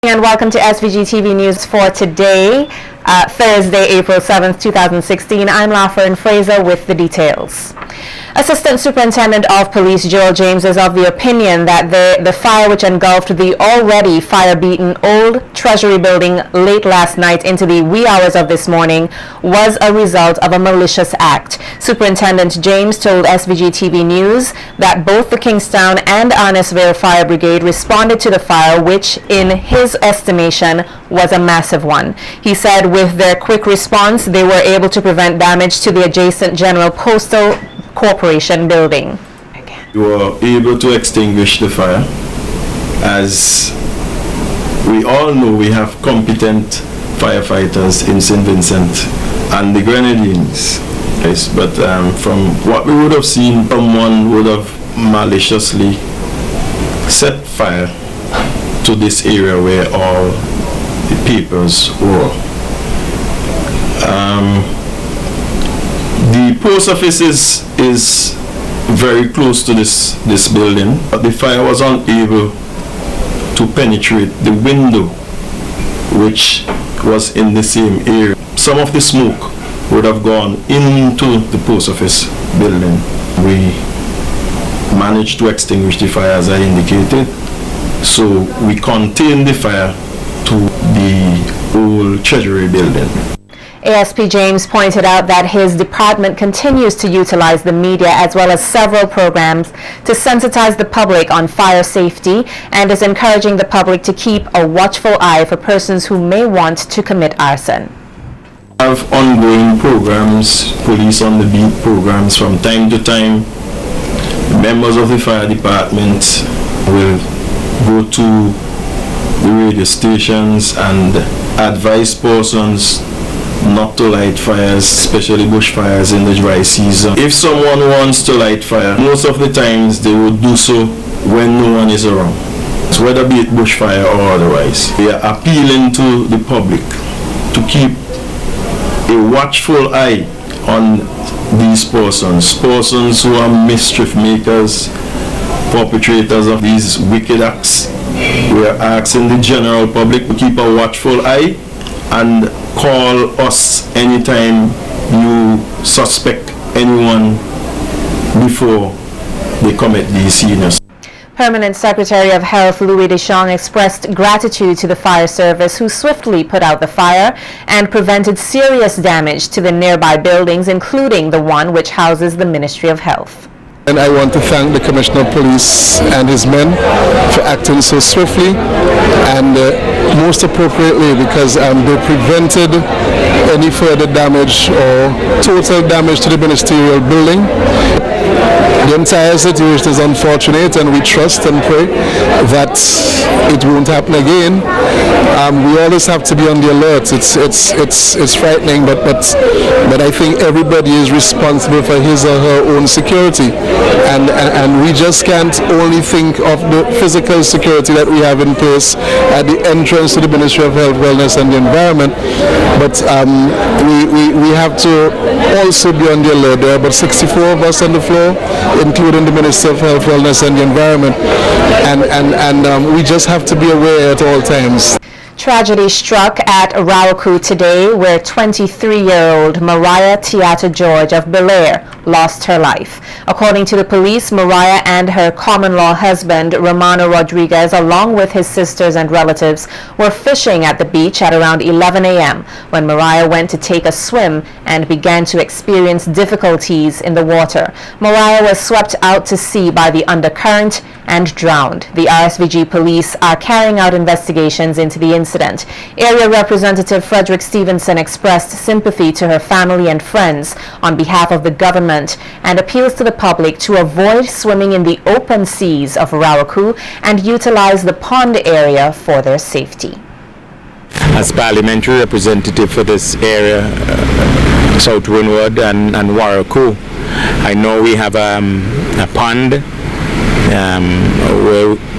And welcome to SVG-TV News for today, Thursday, April 7th, 2016. I'm FRASER with the details. Assistant Superintendent of Police Joel James is of the opinion that the fire which engulfed the already fire-beaten old Treasury building late last night into the wee hours of this morning was a result of a malicious act. Superintendent James told SVG-TV News that both the Kingstown and Arnesville Fire Brigade responded to the fire, which in his estimation was a massive one. He said with their quick response, they were able to prevent damage to the adjacent General Postal Corporation building. We were able to extinguish the fire. As we all know, we have competent firefighters in St. Vincent and the Grenadines. Yes, but from what we would have seen, someone would have maliciously set fire to this area where all the papers were. The post office is very close to this building, but the fire was unable to penetrate the window which was in the same area. Some of the smoke would have gone into the post office building. We managed to extinguish the fire as I indicated, so we contained the fire to the old Treasury building. ASP James pointed out that his department continues to utilize the media as well as several programs to sensitize the public on fire safety and is encouraging the public to keep a watchful eye for persons who may want to commit arson. We have ongoing programs, police on the beat programs from time to time. Members of the fire department will go to the radio stations and advise persons not to light fires, especially bushfires in the dry season. If someone wants to light fire, most of the times they will do so when no one is around, so whether be it bushfire or otherwise. We are appealing to the public to keep a watchful eye on these persons who are mischief makers, perpetrators of these wicked acts. We are asking the general public to keep a watchful eye and call us anytime you suspect anyone before they commit these heinous. Permanent Secretary of Health Louis Deshong expressed gratitude to the fire service who swiftly put out the fire and prevented serious damage to the nearby buildings, including the one which houses the Ministry of Health. And I want to thank the Commissioner of Police and his men for acting so swiftly and most appropriately, because they prevented any further damage or total damage to the ministerial building. The entire situation is unfortunate, and we trust and pray that it won't happen again. We always have to be on the alert. It's frightening, but I think everybody is responsible for his or her own security, and we just can't only think of the physical security that we have in place at the entrance to the Ministry of Health, Wellness and the Environment, but we have to also be on the alert. There are about 64 of us on the floor, including the Minister of Health, Wellness and the Environment, and we just have to be aware at all times. Tragedy struck at Rawaku today, where 23-year-old Mariah Theater George of Belair lost her life. According to the police, Mariah and her common-law husband, Romano Rodriguez, along with his sisters and relatives, were fishing at the beach at around 11 a.m. when Mariah went to take a swim and began to experience difficulties in the water. Mariah was swept out to sea by the undercurrent and drowned. The RSVG police are carrying out investigations into the incident. Area Representative Frederick Stephenson expressed sympathy to her family and friends on behalf of the government and appeals to the public to avoid swimming in the open seas of Rawaku and utilize the pond area for their safety. As parliamentary representative for this area, South Windward and Waraku, I know we have a pond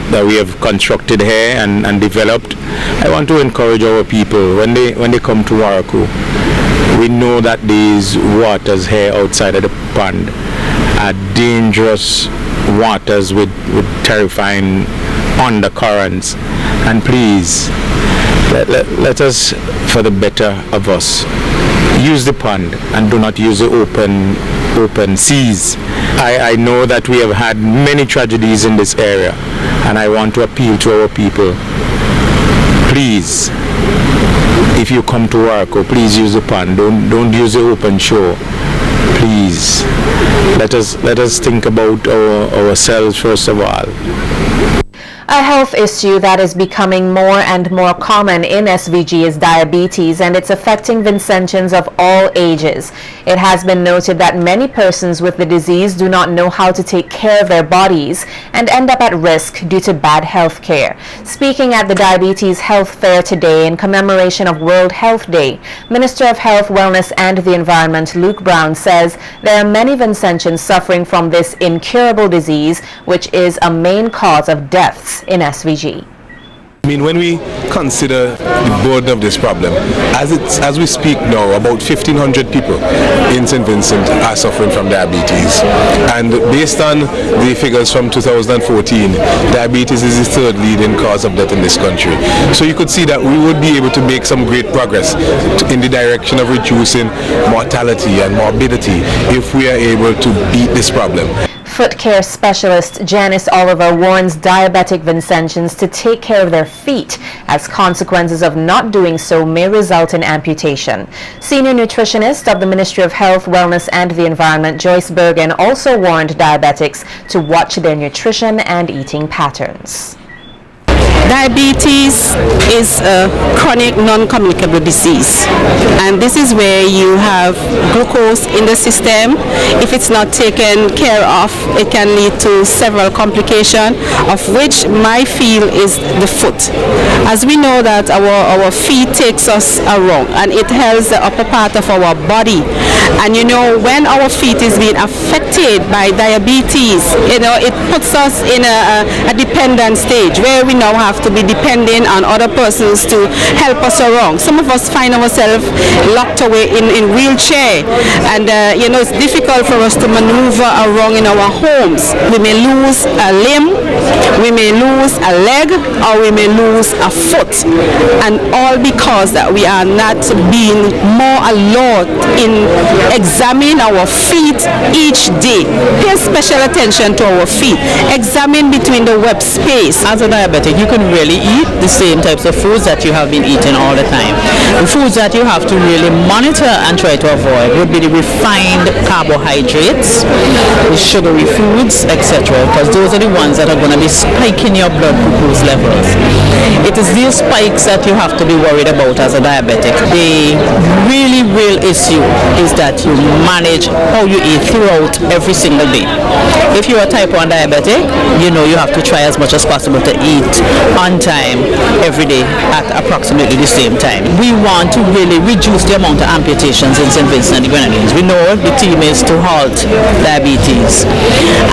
that we have constructed here and developed. I want to encourage our people when they come to Waraku. We know that these waters here outside of the pond are dangerous waters with terrifying undercurrents, And please, let us, for the better of us, use the pond and do not use the open seas. I know that we have had many tragedies in this area, and I want to appeal to our people. Please, if you come to Warako, please use the pond. Don't use the open shore. Please, let us think about ourselves first of all. A health issue that is becoming more and more common in SVG is diabetes, and it's affecting Vincentians of all ages. It has been noted that many persons with the disease do not know how to take care of their bodies and end up at risk due to bad health care. Speaking at the Diabetes Health Fair today in commemoration of World Health Day, Minister of Health, Wellness and the Environment Luke Brown says there are many Vincentians suffering from this incurable disease, which is a main cause of deaths in SVG. I mean, when we consider the burden of this problem, as we speak now, about 1,500 people in St. Vincent are suffering from diabetes. And based on the figures from 2014, diabetes is the third leading cause of death in this country. So you could see that we would be able to make some great progress in the direction of reducing mortality and morbidity if we are able to beat this problem. Foot care specialist Janice warns diabetic Vincentians to take care of their feet, as consequences of not doing so may result in amputation. Senior nutritionist of the Ministry of Health, Wellness and the Environment, Joyce Burgin, also warned diabetics to watch their nutrition and eating patterns. Diabetes is a chronic non-communicable disease, and this is where you have glucose in the system. If it's not taken care of, it can lead to several complications, of which my field is the foot. As we know that our feet takes us around and it helps the upper part of our body, and when our feet is being affected by diabetes, it puts us in a dependent stage where we now have to be depending on other persons to help us around. Some of us find ourselves locked away in wheelchair, and it's difficult for us to maneuver around in our homes. We may lose a limb, we may lose a leg, or we may lose a foot, and all because that we are not being more alert in examining our feet each day. Pay special attention to our feet. Examine between the web space. As a diabetic, you can really eat the same types of foods that you have been eating all the time. The foods that you have to really monitor and try to avoid would be the refined carbohydrates, the sugary foods, etc., because those are the ones that are going to be spiking your blood glucose levels. It is these spikes that you have to be worried about as a diabetic. The really real issue is that you manage how you eat throughout every single day. If you're a type 1 diabetic, you have to try as much as possible to eat on time every day at approximately the same time. We want to really reduce the amount of amputations in St. Vincent and the Grenadines. We know the team is to halt diabetes,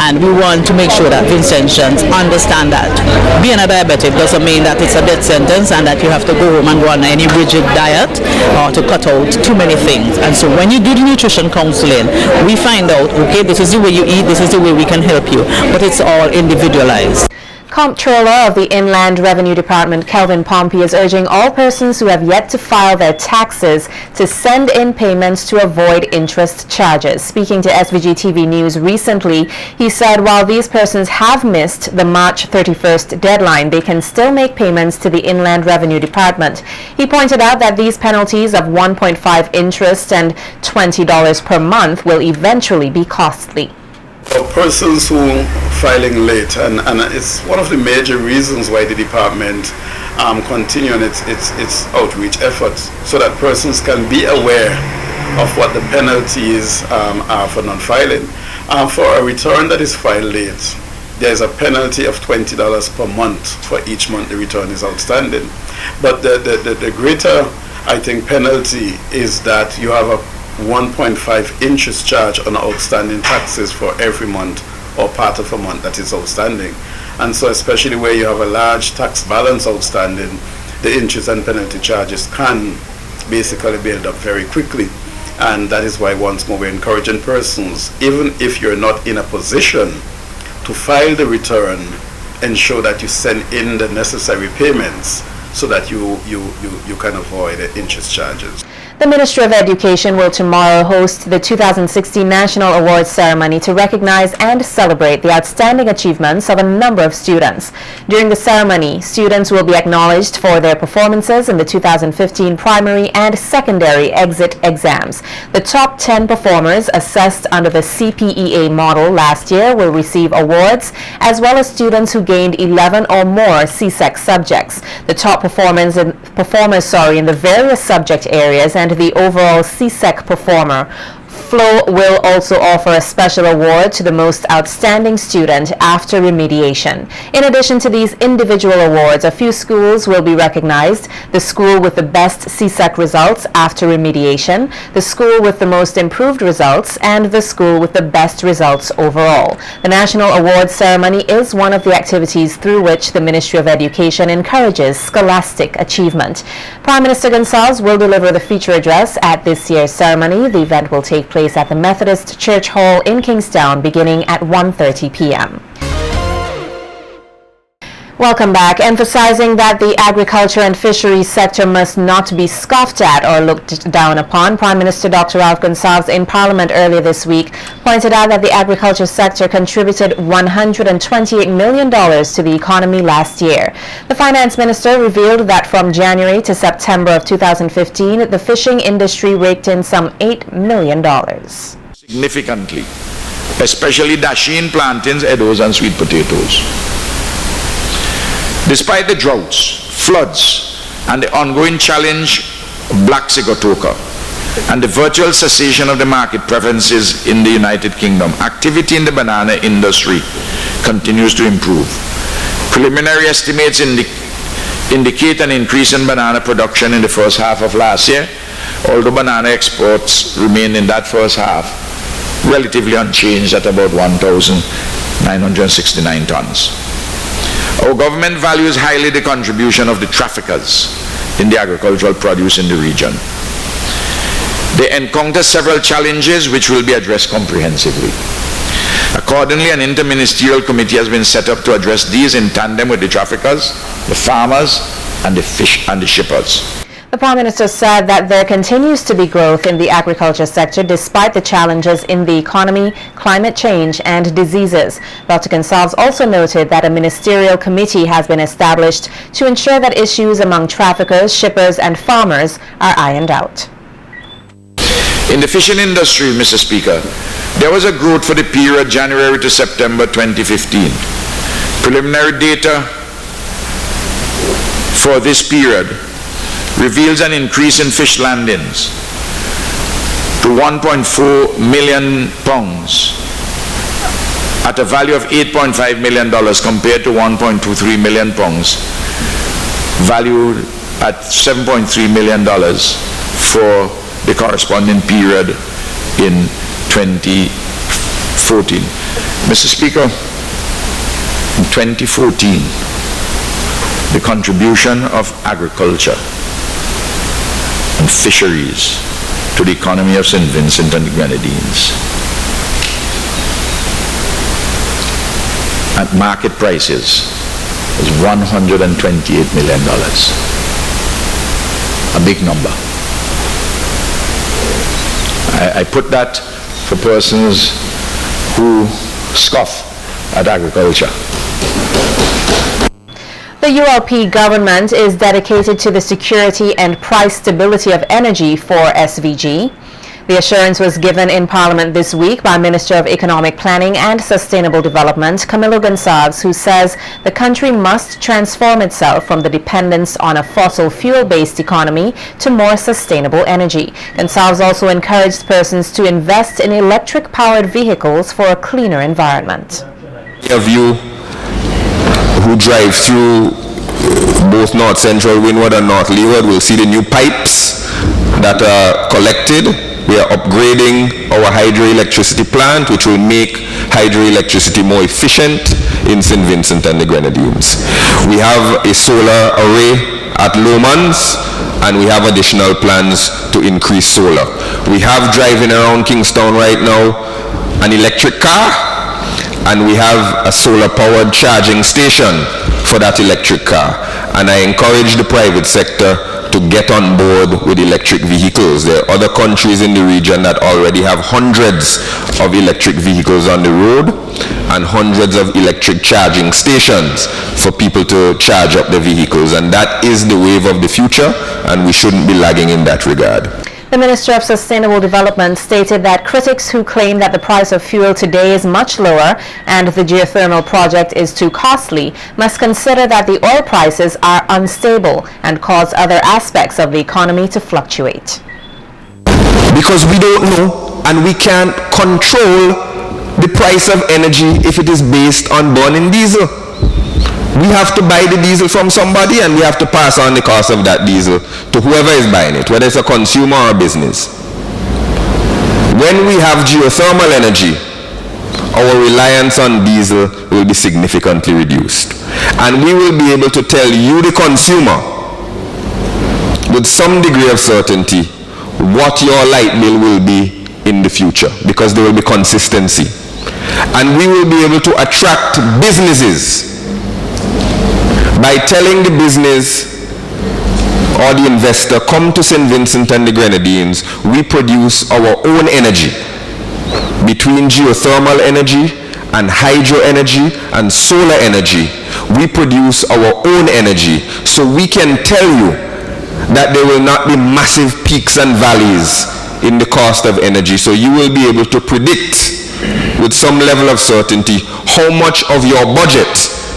and we want to make sure that Vincentians understand that being a diabetic doesn't mean that it's a death sentence and that you have to go home and go on any rigid diet or to cut out too many things. And so when you do the nutrition counseling, we find out, okay, this is the way you eat, this is the way we can help you, but it's all individualized. Comptroller of the Inland Revenue Department, Kelvin Pompey, is urging all persons who have yet to file their taxes to send in payments to avoid interest charges. Speaking to SVG-TV News recently, he said while these persons have missed the March 31st deadline, they can still make payments to the Inland Revenue Department. He pointed out that these penalties of 1.5 interest and $20 per month will eventually be costly. For persons who filing late, and it's one of the major reasons why the department continue on its outreach efforts, so that persons can be aware of what the penalties are for non-filing. For a return that is filed late, there is a penalty of $20 per month for each month the return is outstanding. But the greater, I think, penalty is that you have a 1.5 interest charge on outstanding taxes for every month or part of a month that is outstanding. And so especially where you have a large tax balance outstanding, the interest and penalty charges can basically build up very quickly. And that is why once more we're encouraging persons, even if you're not in a position to file the return ensure that you send in the necessary payments so that you can avoid interest charges. The Ministry of Education will tomorrow host the 2016 National Awards Ceremony to recognize and celebrate the outstanding achievements of a number of students. During the ceremony, students will be acknowledged for their performances in the 2015 primary and secondary exit exams. The top 10 performers assessed under the CPEA model last year will receive awards, as well as students who gained 11 or more CSEC subjects. The top performers in the various subject areas and the overall CSEC performer. FLO will also offer a special award to the most outstanding student after remediation. In addition to these individual awards, a few schools will be recognized: the school with the best CSEC results after remediation, the school with the most improved results, and the school with the best results overall. The National Awards Ceremony is one of the activities through which the Ministry of Education encourages scholastic achievement. Prime Minister Gonsalves will deliver the feature address at this year's ceremony. The event will take place at the Methodist Church Hall in Kingstown beginning at 1:30 p.m. Welcome back. Emphasizing that the agriculture and fisheries sector must not be scoffed at or looked down upon, Prime Minister Dr. Ralph Gonsalves in Parliament earlier this week pointed out that the agriculture sector contributed $128 million to the economy last year. The Finance Minister revealed that from January to September of 2015, the fishing industry raked in some $8 million. Significantly, especially dasheen, plantains, eddos, and sweet potatoes. Despite the droughts, floods, and the ongoing challenge of black sigatoka, and the virtual cessation of the market preferences in the United Kingdom, activity in the banana industry continues to improve. Preliminary estimates indicate an increase in banana production in the first half of last year, although banana exports remain in that first half relatively unchanged at about 1,969 tons. Our government values highly the contribution of the traffickers in the agricultural produce in the region. They encounter several challenges which will be addressed comprehensively. Accordingly, an interministerial committee has been set up to address these in tandem with the traffickers, the farmers, and the shippers. The Prime Minister said that there continues to be growth in the agriculture sector despite the challenges in the economy, climate change, and diseases. Dr. Gonsalves also noted that a ministerial committee has been established to ensure that issues among traffickers, shippers, and farmers are ironed out. In the fishing industry, Mr. Speaker, there was a growth for the period January to September 2015. Preliminary data for this period reveals an increase in fish landings to 1.4 million pounds at a value of $8.5 million compared to 1.23 million pounds valued at $7.3 million for the corresponding period in 2014. Mr. Speaker, in 2014, the contribution of agriculture and fisheries to the economy of St. Vincent and the Grenadines at market prices is $128 million. A big number. I put that for persons who scoff at agriculture. The ULP government is dedicated to the security and price stability of energy for SVG. The assurance was given in Parliament this week by Minister of Economic Planning and Sustainable Development, Camilo Gonsalves, who says the country must transform itself from the dependence on a fossil fuel-based economy to more sustainable energy. Gonsalves also encouraged persons to invest in electric-powered vehicles for a cleaner environment. Of you who drive through both North Central Windward and North Leeward will see the new pipes that are collected. We are upgrading our hydroelectricity plant, which will make hydroelectricity more efficient in St. Vincent and the Grenadines. We have a solar array at Lomans, and we have additional plans to increase solar. We have driving around Kingstown right now an electric car, and we have a solar-powered charging station for that electric car. And I encourage the private sector to get on board with electric vehicles. There are other countries in the region that already have hundreds of electric vehicles on the road and hundreds of electric charging stations for people to charge up their vehicles. And that is the wave of the future, and we shouldn't be lagging in that regard. The Minister of Sustainable Development stated that critics who claim that the price of fuel today is much lower and the geothermal project is too costly must consider that the oil prices are unstable and cause other aspects of the economy to fluctuate. Because we don't know and we can't control the price of energy if it is based on burning diesel. We have to buy the diesel from somebody, and we have to pass on the cost of that diesel to whoever is buying it, whether it's a consumer or a business. When we have geothermal energy, our reliance on diesel will be significantly reduced. And we will be able to tell you, the consumer, with some degree of certainty, what your light bill will be in the future, because there will be consistency. And we will be able to attract businesses by telling the business or the investor, come to St. Vincent and the Grenadines, we produce our own energy. Between geothermal energy and hydro energy and solar energy, we produce our own energy. So we can tell you that there will not be massive peaks and valleys in the cost of energy. So you will be able to predict with some level of certainty how much of your budget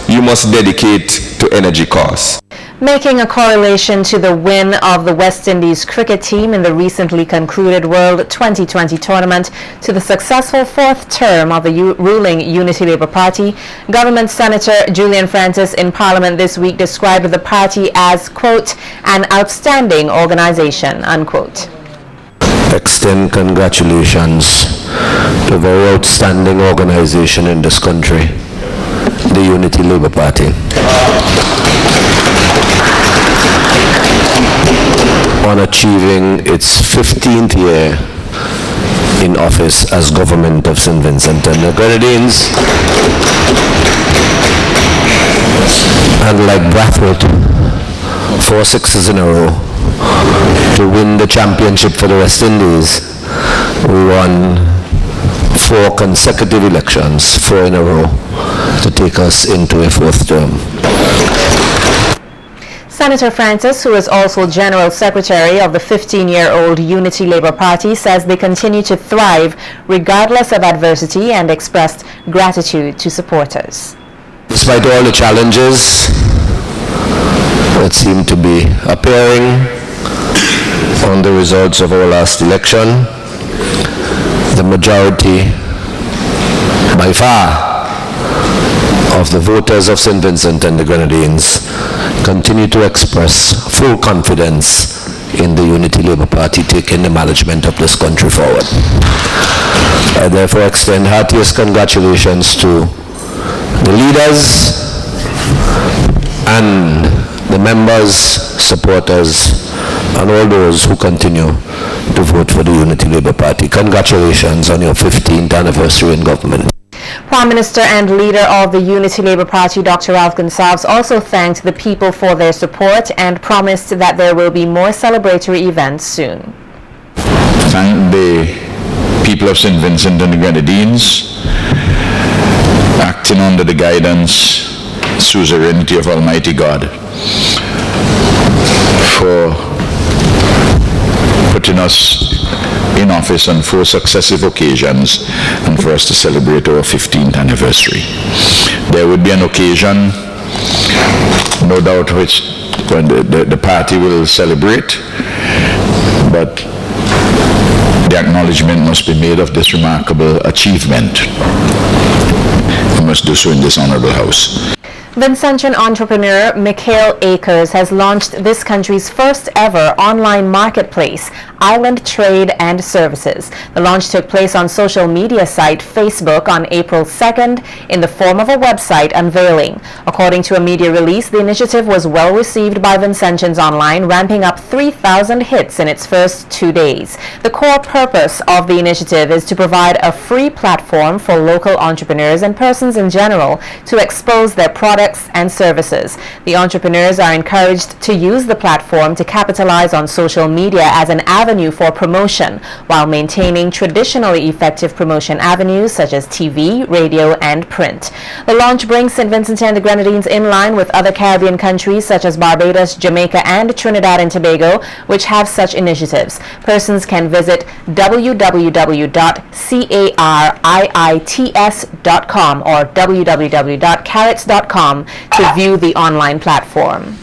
you must dedicate to energy costs. Making a correlation to the win of the West Indies cricket team in the recently concluded World 2020 tournament to the successful fourth term of the ruling Unity Labour Party, Government Senator Julian in Parliament this week described the party as, quote, an outstanding organisation, unquote. Extend congratulations to a very outstanding organisation in this country, the Unity Labour Party. On achieving its 15th year in office as government of St. Vincent and the Grenadines, and like Brathwaite, 4 sixes in a row to win the championship for the West Indies. We won 4 consecutive elections, 4 in a row, to take us into a 4th term. Senator Francis, who is also General Secretary of the 15-year-old Unity Labour Party, says they continue to thrive regardless of adversity and expressed gratitude to supporters. Despite all the challenges that seem to be appearing on the results of our last election, the majority, by far, of the voters of St. Vincent and the Grenadines continue to express full confidence in the Unity Labour Party taking the management of this country forward. I therefore extend heartiest congratulations to the leaders and the members, supporters, and all those who continue to vote for the Unity Labour Party. Congratulations on your 15th anniversary in government. Prime Minister and leader of the Unity Labour Party, Dr. Gonsalves, also thanked the people for their support and promised that there will be more celebratory events soon. Thank the people of St. Vincent and the Grenadines, acting under the guidance, suzerainty of Almighty God, for putting us in office on 4 successive occasions and for us to celebrate our 15th anniversary. There would be an occasion, no doubt, which when the party will celebrate, but the acknowledgement must be made of this remarkable achievement. We must do so in this honorable house. Vincentian entrepreneur Mikhail Akers has launched this country's first ever online marketplace, Island Trade and Services. The launch took place on social media site Facebook on April 2nd in the form of a website unveiling. According to a media release, the initiative was well received by Vincentians online, ramping up 3,000 hits in its first 2 days. The core purpose of the initiative is to provide a free platform for local entrepreneurs and persons in general to expose their products and services. The entrepreneurs are encouraged to use the platform to capitalize on social media as an avenue for promotion, while maintaining traditionally effective promotion avenues such as TV, radio, and print. The launch brings St. Vincent and the Grenadines in line with other Caribbean countries such as Barbados, Jamaica, and Trinidad and Tobago, which have such initiatives. Persons can visit www.carits.com or www.carits.com to view the online platform.